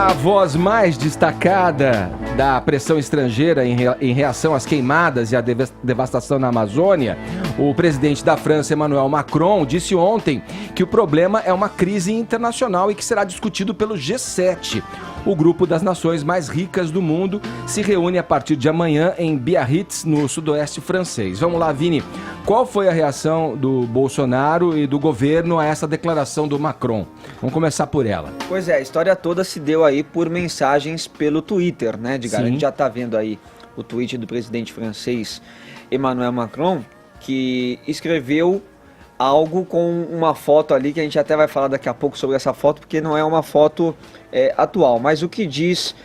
A voz mais destacada da pressão estrangeira em reação às queimadas e à devastação na Amazônia, o presidente da França, Emmanuel Macron, disse ontem que o problema é uma crise internacional e que será discutido pelo G7. O grupo das nações mais ricas do mundo se reúne a partir de amanhã em Biarritz, no sudoeste francês. Vamos lá, Vini. Qual foi a reação do Bolsonaro e do governo a essa declaração do Macron? Vamos começar por ela. Pois é, a história toda se deu aí por mensagens pelo Twitter, né, Edgar? A gente já tá vendo aí o tweet do presidente francês Emmanuel Macron, que escreveu algo com uma foto ali, que a gente até vai falar daqui a pouco sobre essa foto, porque não é uma foto atual. Mas o que diz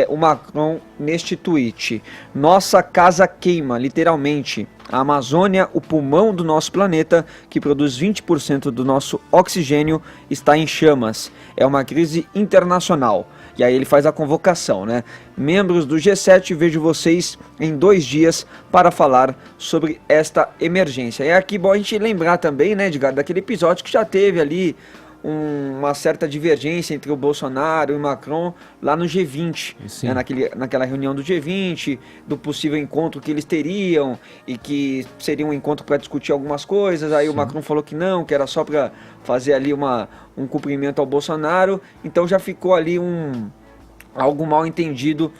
o Macron neste tweet? Nossa casa queima, literalmente. A Amazônia, o pulmão do nosso planeta, que produz 20% do nosso oxigênio, está em chamas. É uma crise internacional. E aí ele faz a convocação, né? Membros do G7, vejo vocês em 2 dias para falar sobre esta emergência. É aqui bom a gente lembrar também, né, Edgar, daquele episódio que já teve ali uma certa divergência entre o Bolsonaro e o Macron lá no G20, né, naquela reunião do G20, do possível encontro que eles teriam e que seria um encontro para discutir algumas coisas. Aí o Macron falou que não, que era só para fazer ali um cumprimento ao Bolsonaro. Então já ficou ali algo mal entendido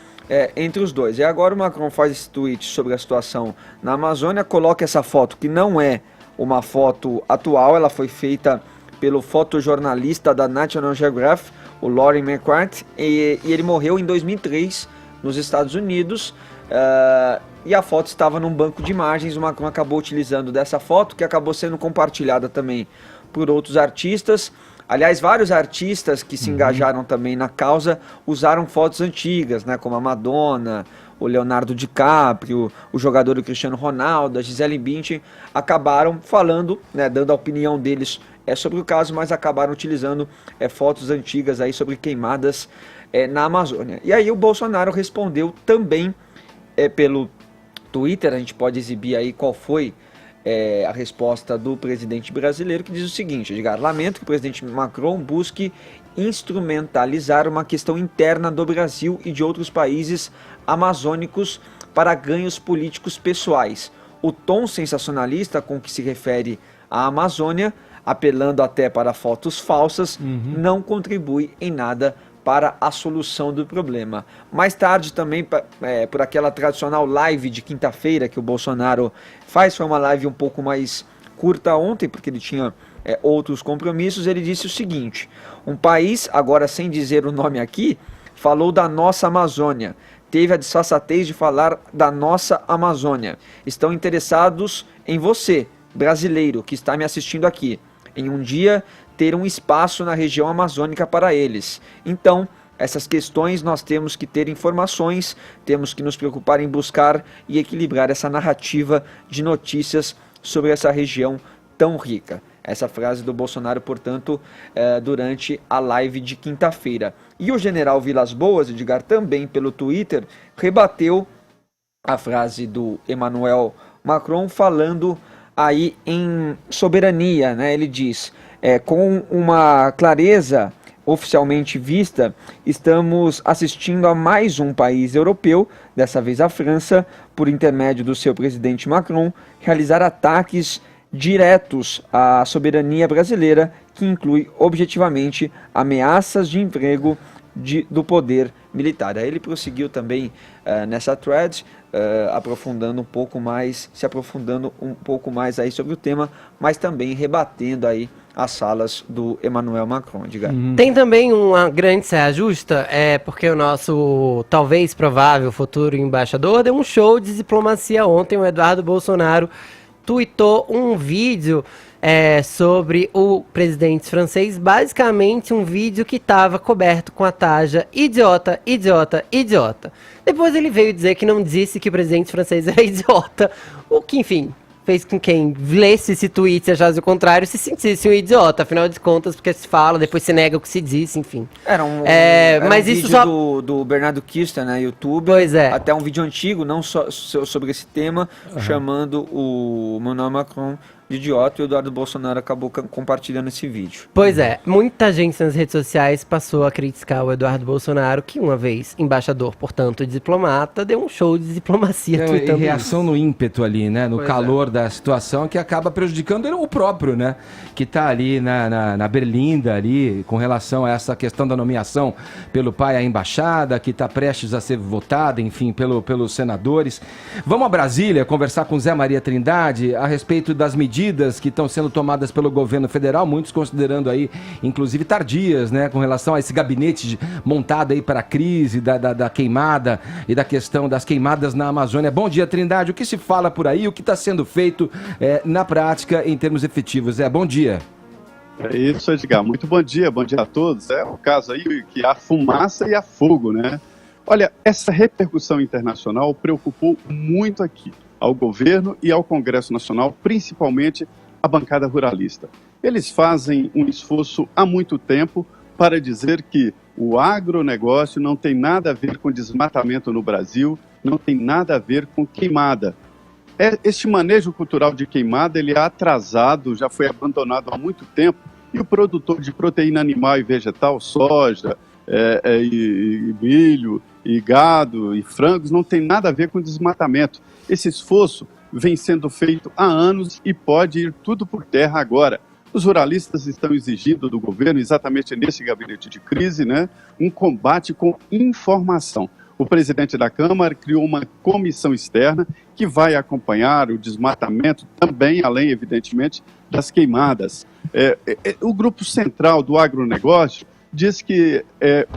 entre os dois. E agora o Macron faz esse tweet sobre a situação na Amazônia, coloca essa foto que não é uma foto atual, ela foi feita pelo fotojornalista da National Geographic, o Lauren McCarthy, e ele morreu em 2003 nos Estados Unidos, e a foto estava num banco de imagens. O Macron acabou utilizando dessa foto, que acabou sendo compartilhada também por outros artistas. Aliás, vários artistas que se engajaram também na causa usaram fotos antigas, né, como a Madonna, o Leonardo DiCaprio, o jogador Cristiano Ronaldo, a Gisele Bündchen, acabaram falando, né, dando a opinião deles sobre o caso, mas acabaram utilizando fotos antigas aí sobre queimadas na Amazônia. E aí o Bolsonaro respondeu também pelo Twitter. A gente pode exibir aí qual foi a resposta do presidente brasileiro, que diz o seguinte: Edgar, lamento que o presidente Macron busque instrumentalizar uma questão interna do Brasil e de outros países amazônicos para ganhos políticos pessoais. O tom sensacionalista com que se refere à Amazônia, apelando até para fotos falsas, não contribui em nada para a solução do problema. Mais tarde também, por aquela tradicional live de quinta-feira que o Bolsonaro faz, foi uma live um pouco mais curta ontem, porque ele tinha outros compromissos. Ele disse o seguinte: um país, agora sem dizer o nome aqui, falou da nossa Amazônia, teve a disfarçatez de falar da nossa Amazônia. Estão interessados em você, brasileiro, que está me assistindo aqui, em um dia ter um espaço na região amazônica para eles. Então, essas questões nós temos que ter informações, temos que nos preocupar em buscar e equilibrar essa narrativa de notícias sobre essa região tão rica. Essa frase do Bolsonaro, portanto, durante a live de quinta-feira. E o general Vilas Boas, Edgar, também pelo Twitter, rebateu a frase do Emmanuel Macron, falando aí em soberania, né? Ele diz, com uma clareza oficialmente vista, estamos assistindo a mais um país europeu, dessa vez a França, por intermédio do seu presidente Macron, realizar ataques diretos à soberania brasileira, que inclui objetivamente ameaças de emprego do poder militar. Aí ele prosseguiu também nessa thread, se aprofundando um pouco mais aí sobre o tema, mas também rebatendo aí as falas do Emmanuel Macron. Diga. Tem também uma grande saia justa, porque o nosso talvez provável futuro embaixador deu um show de diplomacia ontem. O Eduardo Bolsonaro tweetou um vídeo sobre o presidente francês, basicamente um vídeo que estava coberto com a taja idiota, idiota, idiota. Depois ele veio dizer que não disse que o presidente francês era idiota, o que, enfim, fez com quem lesse esse tweet e achasse o contrário se sentisse um idiota, afinal de contas, porque se fala, depois se nega o que se disse, enfim. Era um vídeo do Bernardo Kister, né, YouTube. Pois é. Até um vídeo antigo, não só sobre esse tema, chamando o Emmanuel Macron de idiota, e o Eduardo Bolsonaro acabou compartilhando esse vídeo. Pois é, muita gente nas redes sociais passou a criticar o Eduardo Bolsonaro, que uma vez embaixador, portanto diplomata, deu um show de diplomacia. E reação no ímpeto ali, né? No Pois calor da situação, que acaba prejudicando o próprio, né? Que tá ali na berlinda ali, com relação a essa questão da nomeação pelo pai à embaixada, que está prestes a ser votada, enfim, pelos senadores. Vamos a Brasília conversar com Zé Maria Trindade a respeito das medidas que estão sendo tomadas pelo governo federal, muitos considerando aí, inclusive, tardias, né? Com relação a esse gabinete montado aí para a crise da queimada e da questão das queimadas na Amazônia. Bom dia, Trindade. O que se fala por aí? O que está sendo feito na prática em termos efetivos? Bom dia. É isso, Edgar. Muito bom dia a todos. É o caso aí que há fumaça e há fogo, né? Olha, essa repercussão internacional preocupou muito aqui ao governo e ao Congresso Nacional, principalmente a bancada ruralista. Eles fazem um esforço há muito tempo para dizer que o agronegócio não tem nada a ver com desmatamento no Brasil, não tem nada a ver com queimada. Este manejo cultural de queimada, ele é atrasado, já foi abandonado há muito tempo, e o produtor de proteína animal e vegetal, soja, e milho, e gado, e frangos, não tem nada a ver com desmatamento. Esse esforço vem sendo feito há anos e pode ir tudo por terra agora. Os ruralistas estão exigindo do governo, exatamente nesse gabinete de crise, né, um combate com informação. O presidente da Câmara criou uma comissão externa que vai acompanhar o desmatamento também, além, evidentemente, das queimadas. O grupo central do agronegócio diz que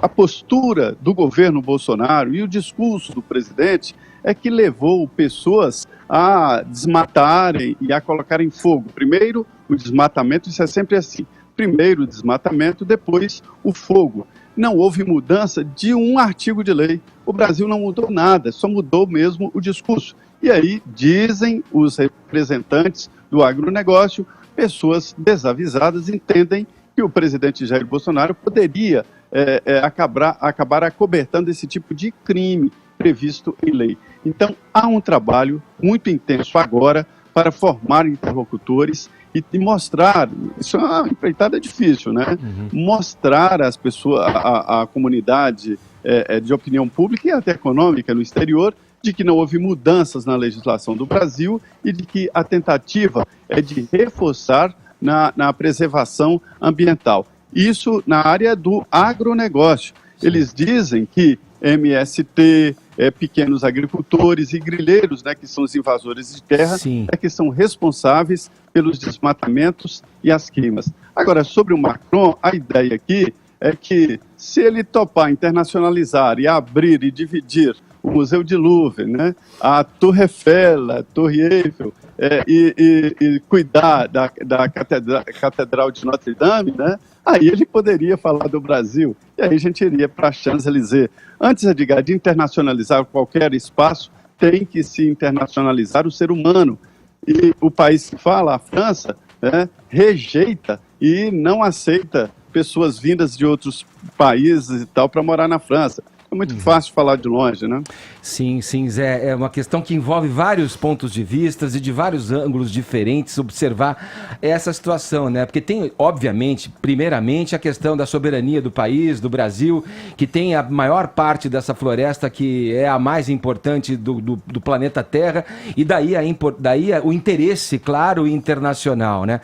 a postura do governo Bolsonaro e o discurso do presidente é que levou pessoas a desmatarem e a colocarem fogo. Primeiro o desmatamento, isso é sempre assim. Primeiro o desmatamento, depois o fogo. Não houve mudança de um artigo de lei. O Brasil não mudou nada, só mudou mesmo o discurso. E aí dizem os representantes do agronegócio, pessoas desavisadas entendem que o presidente Jair Bolsonaro poderia acabar acobertando esse tipo de crime previsto em lei. Então, há um trabalho muito intenso agora para formar interlocutores e mostrar, isso é uma empreitada difícil, né? Mostrar às pessoas, à comunidade de opinião pública e até econômica no exterior, de que não houve mudanças na legislação do Brasil e de que a tentativa é de reforçar na preservação ambiental. Isso na área do agronegócio. Eles dizem que MST, pequenos agricultores e grileiros, né, que são os invasores de terra, que são responsáveis pelos desmatamentos e as queimas. Agora, sobre o Macron, a ideia aqui é que se ele topar internacionalizar e abrir e dividir o Museu de Louvre, né, a Torre Eiffel, a Torre Eiffel, e cuidar da Catedral de Notre Dame, né, aí ele poderia falar do Brasil, e aí a gente iria para a Champs-Élysées. Antes, Edgar, de internacionalizar qualquer espaço, tem que se internacionalizar o ser humano. E o país que fala, a França, né, rejeita e não aceita pessoas vindas de outros países e tal para morar na França. É muito fácil falar de longe, né? Sim, Zé. É uma questão que envolve vários pontos de vista e de vários ângulos diferentes observar essa situação, né? Porque tem, obviamente, primeiramente, a questão da soberania do país, do Brasil, que tem a maior parte dessa floresta que é a mais importante do planeta Terra, e daí o interesse, claro, internacional, né?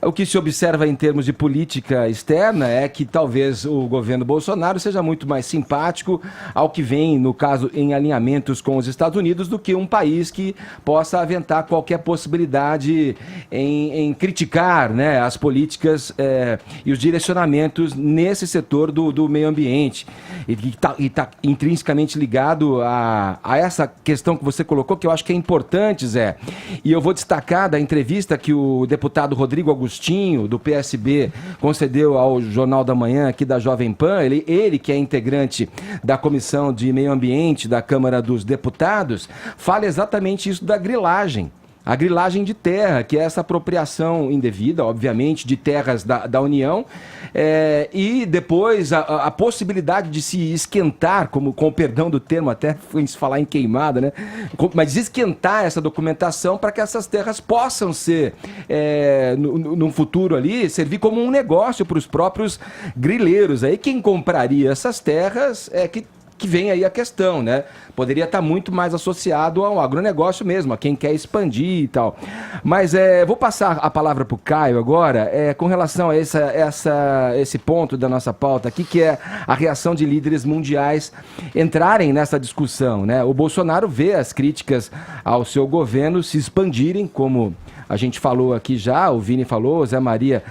O que se observa em termos de política externa é que talvez o governo Bolsonaro seja muito mais simpático ao que vem, no caso, em alinhamentos com os Estados Unidos, do que um país que possa aventar qualquer possibilidade em criticar, né, as políticas e os direcionamentos nesse setor do meio ambiente. E está intrinsecamente ligado a essa questão que você colocou, que eu acho que é importante, Zé. E eu vou destacar da entrevista que o deputado Rodrigo Agostinho, do PSB, concedeu ao Jornal da Manhã aqui da Jovem Pan, ele que é integrante da Comissão de Meio Ambiente da Câmara dos Deputados, fala exatamente isso da grilagem. A grilagem de terra, que é essa apropriação indevida, obviamente, de terras da União, e depois a possibilidade de se esquentar, com o perdão do termo, até foi se falar em queimada, né? Mas esquentar essa documentação para que essas terras possam ser, no futuro ali, servir como um negócio para os próprios grileiros. Aí quem compraria essas terras que vem aí a questão, né? Poderia estar muito mais associado ao agronegócio mesmo, a quem quer expandir e tal. Mas vou passar a palavra para o Caio agora, com relação a esse ponto da nossa pauta aqui, que é a reação de líderes mundiais entrarem nessa discussão, né? O Bolsonaro vê as críticas ao seu governo se expandirem, como a gente falou aqui já, o Vini falou, o Zé Maria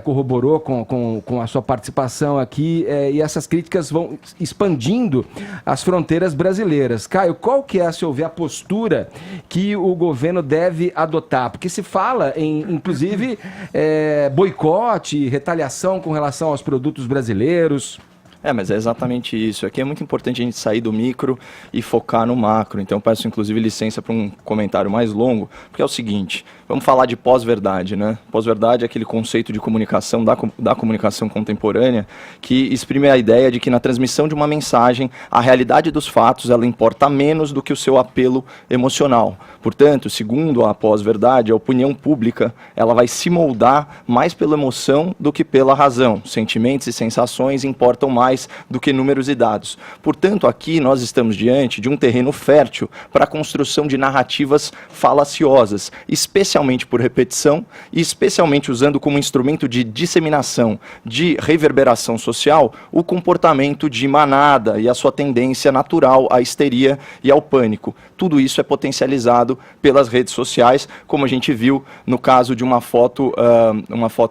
corroborou com a sua participação aqui, e essas críticas vão expandindo as fronteiras brasileiras. Caio, qual que é, a seu ver, a postura que o governo deve adotar? Porque se fala em, inclusive, boicote, retaliação com relação aos produtos brasileiros. Mas é exatamente isso. Aqui é muito importante a gente sair do micro e focar no macro. Então eu peço, inclusive, licença para um comentário mais longo, porque é o seguinte, vamos falar de pós-verdade, né? Pós-verdade é aquele conceito de comunicação, da comunicação contemporânea, que exprime a ideia de que na transmissão de uma mensagem, a realidade dos fatos, ela importa menos do que o seu apelo emocional. Portanto, segundo a pós-verdade, a opinião pública, ela vai se moldar mais pela emoção do que pela razão. Sentimentos e sensações importam mais do que números e dados. Portanto, aqui nós estamos diante de um terreno fértil para a construção de narrativas falaciosas, especialmente por repetição e especialmente usando como instrumento de disseminação, de reverberação social, o comportamento de manada e a sua tendência natural à histeria e ao pânico. Tudo isso é potencializado pelas redes sociais, como a gente viu no caso de uma foto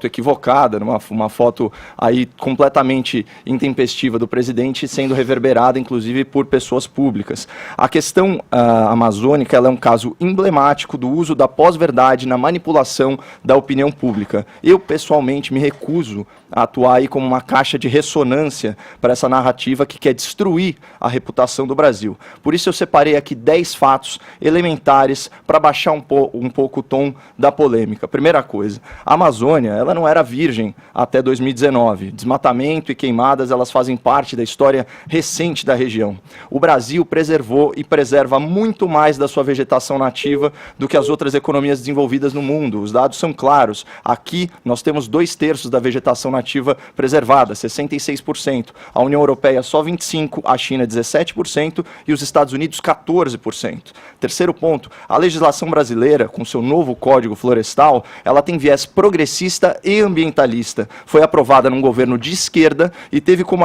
equivocada, uma foto aí completamente intempestiva do presidente sendo reverberada, inclusive, por pessoas públicas. A questão amazônica ela é um caso emblemático do uso da pós-verdade na manipulação da opinião pública. Eu, pessoalmente, me recuso a atuar aí como uma caixa de ressonância para essa narrativa que quer destruir a reputação do Brasil. Por isso eu separei aqui 10 fatos elementares para baixar um pouco o tom da polêmica. Primeira coisa, a Amazônia ela não era virgem até 2019. Desmatamento e queimadas elas fazem parte da história recente da região. O Brasil preservou e preserva muito mais da sua vegetação nativa do que as outras economias desenvolvidas no mundo. Os dados são claros. Aqui nós temos 2/3 da vegetação nativa preservada, 66%. A União Europeia só 25%, a China 17% e os Estados Unidos 14%. Terceiro ponto, a legislação brasileira, com seu novo Código Florestal, ela tem viés progressista e ambientalista. Foi aprovada num governo de esquerda e teve como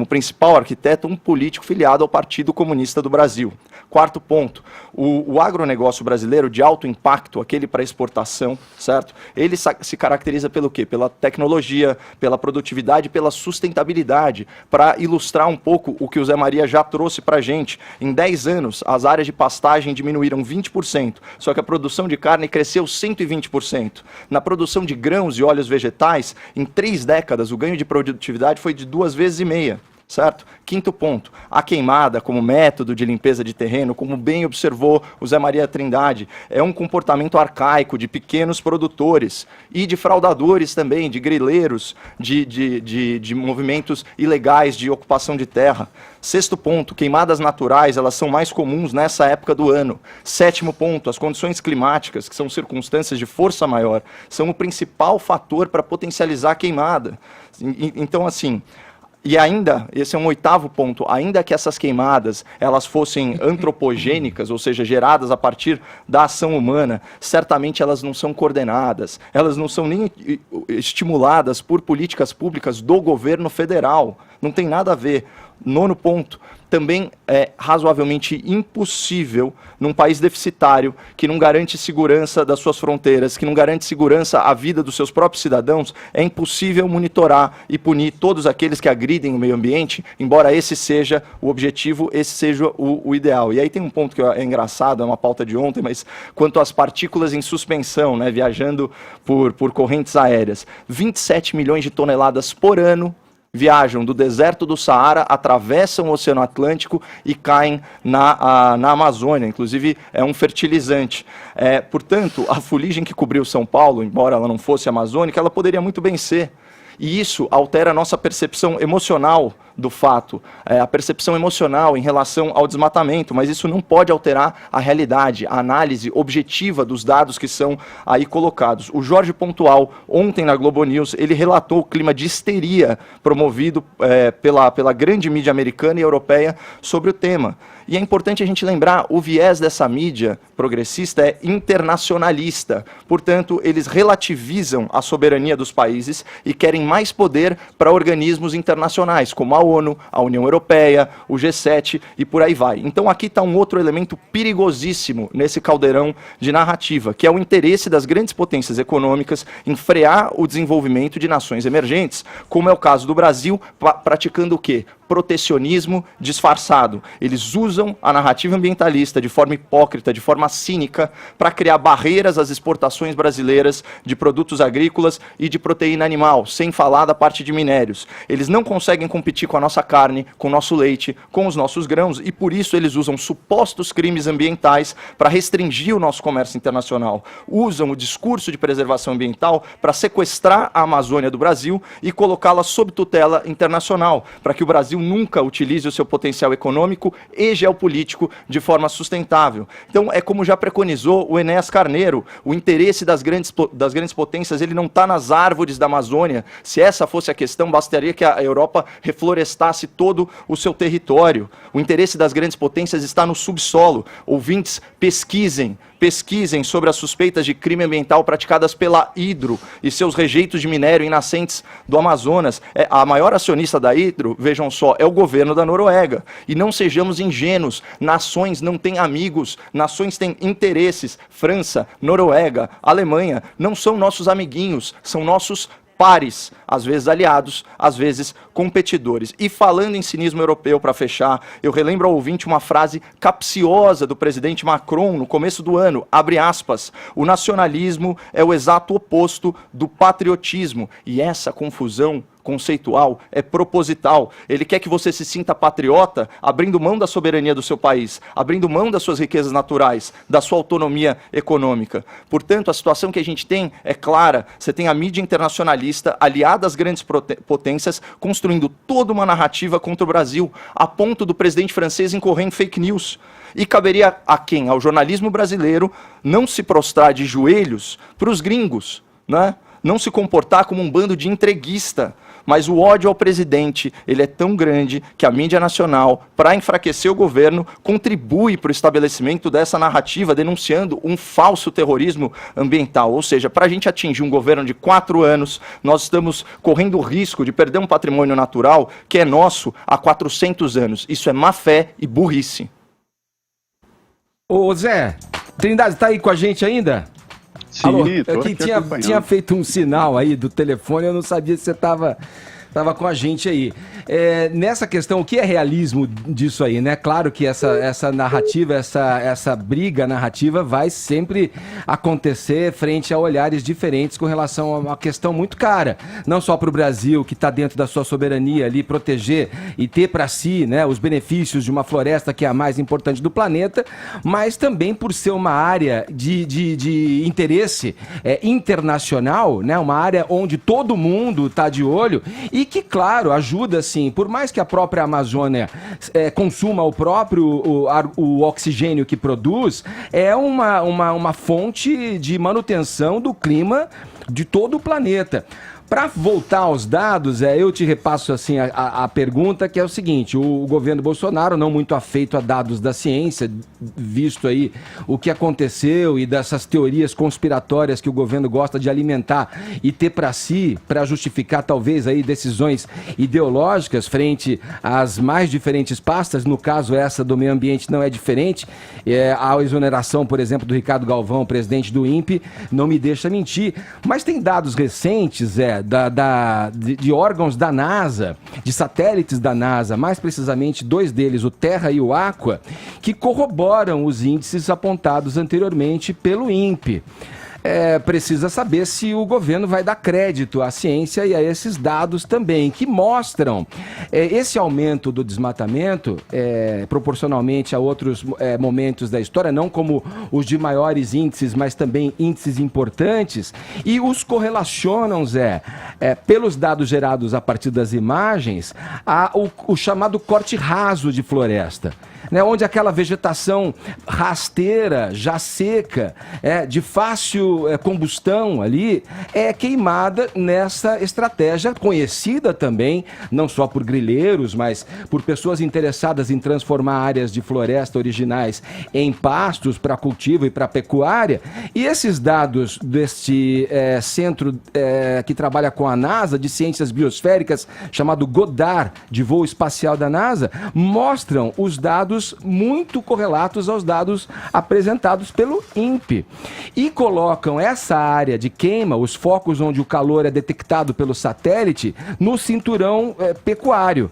principal arquiteto, um político filiado ao Partido Comunista do Brasil. Quarto ponto, o agronegócio brasileiro de alto impacto, aquele para exportação, certo? Ele se caracteriza pelo quê? Pela tecnologia, pela produtividade, pela sustentabilidade. Para ilustrar um pouco o que o Zé Maria já trouxe para a gente, em 10 anos, as áreas de pastagem diminuíram 20%, só que a produção de carne cresceu 120%. Na produção de grãos e óleos vegetais, em 3 décadas, o ganho de produtividade foi de 2,5 vezes. Certo? Quinto ponto, a queimada como método de limpeza de terreno, como bem observou o Zé Maria Trindade, é um comportamento arcaico de pequenos produtores e de fraudadores também, de grileiros, de movimentos ilegais de ocupação de terra. Sexto ponto, queimadas naturais, elas são mais comuns nessa época do ano. Sétimo ponto, as condições climáticas, que são circunstâncias de força maior, são o principal fator para potencializar a queimada. Então, assim... E ainda, esse é um 8º ponto, ainda que essas queimadas elas fossem antropogênicas, ou seja, geradas a partir da ação humana, certamente elas não são coordenadas, elas não são nem estimuladas por políticas públicas do governo federal, não tem nada a ver. Nono ponto, também é razoavelmente impossível num país deficitário, que não garante segurança das suas fronteiras, que não garante segurança à vida dos seus próprios cidadãos, é impossível monitorar e punir todos aqueles que agridem o meio ambiente, embora esse seja o objetivo, esse seja o ideal. E aí tem um ponto que é engraçado, é uma pauta de ontem, mas quanto às partículas em suspensão, né, viajando por correntes aéreas, 27 milhões de toneladas por ano viajam do deserto do Saara, atravessam o Oceano Atlântico e caem na Amazônia. Inclusive, é um fertilizante. Portanto, a fuligem que cobriu São Paulo, embora ela não fosse amazônica, ela poderia muito bem ser. E isso altera a nossa percepção emocional do fato, a percepção emocional em relação ao desmatamento, mas isso não pode alterar a realidade, a análise objetiva dos dados que são aí colocados. O Jorge Pontual, ontem na Globo News, ele relatou o clima de histeria promovido pela grande mídia americana e europeia sobre o tema. E é importante a gente lembrar, o viés dessa mídia progressista é internacionalista. Portanto, eles relativizam a soberania dos países e querem mais poder para organismos internacionais, como a ONU, a União Europeia, o G7 e por aí vai. Então aqui está um outro elemento perigosíssimo nesse caldeirão de narrativa, que é o interesse das grandes potências econômicas em frear o desenvolvimento de nações emergentes, como é o caso do Brasil, praticando o quê? Protecionismo disfarçado. Eles usam a narrativa ambientalista de forma hipócrita, de forma cínica, para criar barreiras às exportações brasileiras de produtos agrícolas e de proteína animal, sem falar da parte de minérios. Eles não conseguem competir com a nossa carne, com o nosso leite, com os nossos grãos, e por isso eles usam supostos crimes ambientais para restringir o nosso comércio internacional. Usam o discurso de preservação ambiental para sequestrar a Amazônia do Brasil e colocá-la sob tutela internacional, para que o Brasil nunca utilize o seu potencial econômico e geopolítico de forma sustentável. Então, é como já preconizou o Enéas Carneiro, o interesse das grandes potências, ele não está nas árvores da Amazônia. Se essa fosse a questão, bastaria que a Europa reflorestasse todo o seu território. O interesse das grandes potências está no subsolo. Ouvintes, pesquisem sobre as suspeitas de crime ambiental praticadas pela Hydro e seus rejeitos de minério em nascentes do Amazonas. A maior acionista da Hydro, vejam só, é o governo da Noruega. E não sejamos ingênuos, nações não têm amigos, nações têm interesses. França, Noruega, Alemanha não são nossos amiguinhos, são nossos pares, às vezes aliados, às vezes competidores. E falando em cinismo europeu, para fechar, eu relembro ao ouvinte uma frase capciosa do presidente Macron no começo do ano, abre aspas, o nacionalismo é o exato oposto do patriotismo, e essa confusão conceitual é proposital. Ele quer que você se sinta patriota, abrindo mão da soberania do seu país, abrindo mão das suas riquezas naturais, da sua autonomia econômica. Portanto, a situação que a gente tem é clara. Você tem a mídia internacionalista aliada às grandes potências, construindo toda uma narrativa contra o Brasil, a ponto do presidente francês incorrer em fake news. E caberia a quem? Ao jornalismo brasileiro não se prostrar de joelhos para os gringos, né? Não se comportar como um bando de entreguista. Mas o ódio ao presidente, ele é tão grande que a mídia nacional, para enfraquecer o governo, contribui para o estabelecimento dessa narrativa, denunciando um falso terrorismo ambiental. Ou seja, para a gente atingir um governo de 4 anos, nós estamos correndo o risco de perder um patrimônio natural que é nosso há 400 anos. Isso é má fé e burrice. Ô Zé, Trindade, tá aí com a gente ainda? Sim, alô, tô aqui aqui tinha feito um sinal aí do telefone, eu não sabia se você estava com a gente aí. Nessa questão, o que é realismo disso aí, né? Claro que essa narrativa, essa briga narrativa vai sempre acontecer frente a olhares diferentes com relação a uma questão muito cara. Não só para o Brasil, que está dentro da sua soberania ali, proteger e ter para si, né, os benefícios de uma floresta que é a mais importante do planeta, mas também por ser uma área de interesse internacional, né? Uma área onde todo mundo está de olho e que, claro, ajuda, sim, por mais que a própria Amazônia consuma o próprio o oxigênio que produz, é uma fonte de manutenção do clima de todo o planeta. Para voltar aos dados, eu te repasso assim a pergunta, que é o seguinte: o governo Bolsonaro, não muito afeito a dados da ciência, visto aí o que aconteceu e dessas teorias conspiratórias que o governo gosta de alimentar e ter para si, para justificar talvez aí decisões ideológicas frente às mais diferentes pastas, no caso essa do meio ambiente não é diferente, a exoneração, por exemplo, do Ricardo Galvão, presidente do INPE, não me deixa mentir, mas tem dados recentes, de órgãos da NASA, de satélites da NASA, mais precisamente 2 deles, o Terra e o Aqua, que corroboram os índices apontados anteriormente pelo INPE. precisa saber se o governo vai dar crédito à ciência e a esses dados também, que mostram esse aumento do desmatamento, proporcionalmente a outros momentos da história, não como os de maiores índices, mas também índices importantes, e os correlacionam, Zé, pelos dados gerados a partir das imagens, o chamado corte raso de floresta, né, onde aquela vegetação rasteira, já seca, de fácil combustão ali, é queimada nessa estratégia conhecida também, não só por grileiros, mas por pessoas interessadas em transformar áreas de floresta originais em pastos para cultivo e para pecuária. E esses dados deste centro que trabalha com a NASA, de ciências biosféricas, chamado Goddard, de voo espacial da NASA, mostram os dados muito correlatos aos dados apresentados pelo INPE. E colocam essa área de queima, os focos onde o calor é detectado pelo satélite, no cinturão pecuário.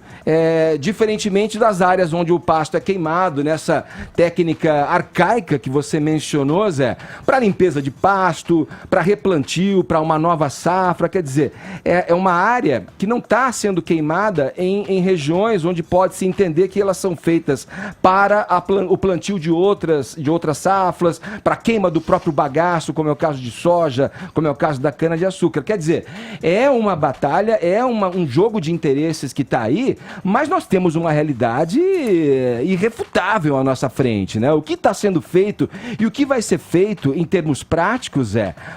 Diferentemente das áreas onde o pasto é queimado, nessa técnica arcaica que você mencionou, Zé, para limpeza de pasto, para replantio, para uma nova safra. Quer dizer, é uma área que não está sendo queimada em regiões onde pode-se entender que elas são feitas para o plantio de outras safras, para a queima do próprio bagaço, como é o caso de soja, como é o caso da cana-de-açúcar. Quer dizer, é uma batalha, um jogo de interesses que está aí, mas nós temos uma realidade irrefutável à nossa frente, né? O que está sendo feito e o que vai ser feito em termos práticos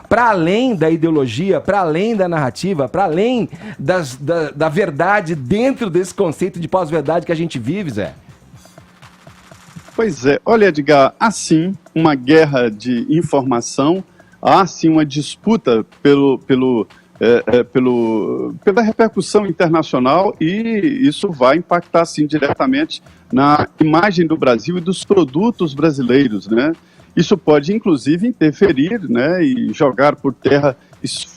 para além da ideologia, para além da narrativa, para além da verdade dentro desse conceito de pós-verdade que a gente vive, Zé. Pois é, olha, Edgar, há sim uma guerra de informação, há sim uma disputa pela repercussão internacional, e isso vai impactar sim diretamente na imagem do Brasil e dos produtos brasileiros, né? Isso pode inclusive interferir, né, e jogar por terra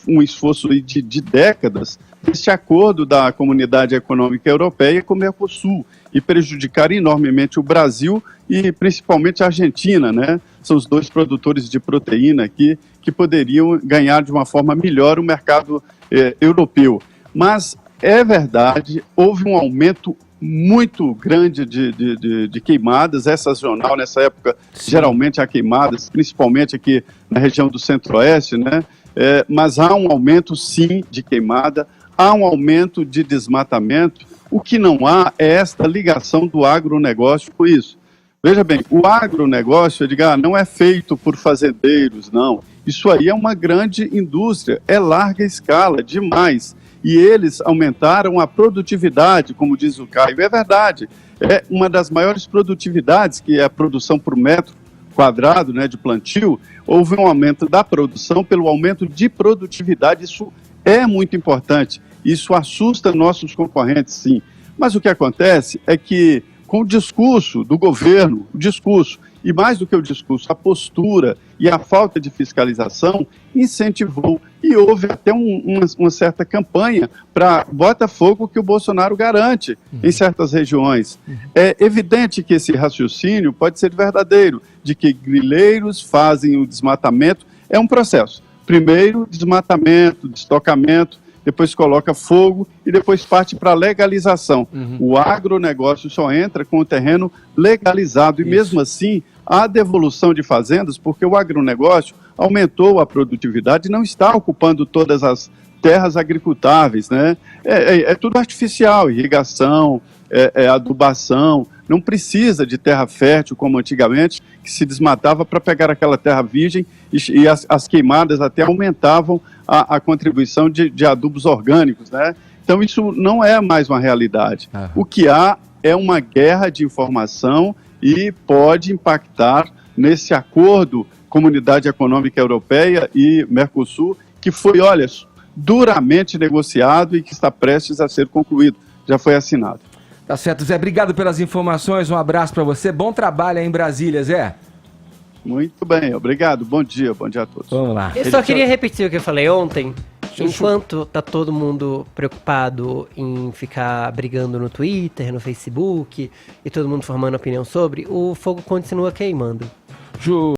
um esforço de décadas desse acordo da Comunidade Econômica Europeia com o Mercosul, e prejudicar enormemente o Brasil e principalmente a Argentina, né? São os dois produtores de proteína aqui que poderiam ganhar de uma forma melhor o mercado europeu. Mas é verdade, houve um aumento muito grande de queimadas, é sazonal nessa época. Sim. Geralmente há queimadas, principalmente aqui na região do Centro-Oeste, né? Mas há um aumento sim de queimada, há um aumento de desmatamento. O que não há é esta ligação do agronegócio com isso. Veja bem, o agronegócio, Edgar, não é feito por fazendeiros, não. Isso aí é uma grande indústria, é larga escala, demais. E eles aumentaram a produtividade, como diz o Caio. É verdade, é uma das maiores produtividades, que é a produção por metro quadrado, né, de plantio. Houve um aumento da produção pelo aumento de produtividade. Isso é muito importante. Isso assusta nossos concorrentes, sim. Mas o que acontece é que, com o discurso do governo, e mais do que o discurso, a postura e a falta de fiscalização, incentivou, e houve até uma certa campanha para bota fogo que o Bolsonaro garante em certas regiões. É evidente que esse raciocínio pode ser verdadeiro, de que grileiros fazem o desmatamento. É um processo. Primeiro, desmatamento, destocamento, depois coloca fogo e depois parte para a legalização. O agronegócio só entra com o terreno legalizado. E mesmo assim, há devolução de fazendas, porque o agronegócio aumentou a produtividade e não está ocupando todas as terras agricultáveis, né? É tudo artificial, irrigação, adubação. Não precisa de terra fértil como antigamente, que se desmatava para pegar aquela terra virgem, e as queimadas até aumentavam a contribuição de adubos orgânicos, né? Então isso não é mais uma realidade. O que há é uma guerra de informação e pode impactar nesse acordo Comunidade Econômica Europeia e Mercosul, que foi, olha, duramente negociado e que está prestes a ser concluído. Já foi assinado. Tá certo, Zé. Obrigado pelas informações. Um abraço para você. Bom trabalho aí em Brasília, Zé. Muito bem, obrigado. Bom dia a todos. Vamos lá. Eu só queria repetir o que eu falei ontem. Enquanto tá todo mundo preocupado em ficar brigando no Twitter, no Facebook, e todo mundo formando opinião sobre, o fogo continua queimando.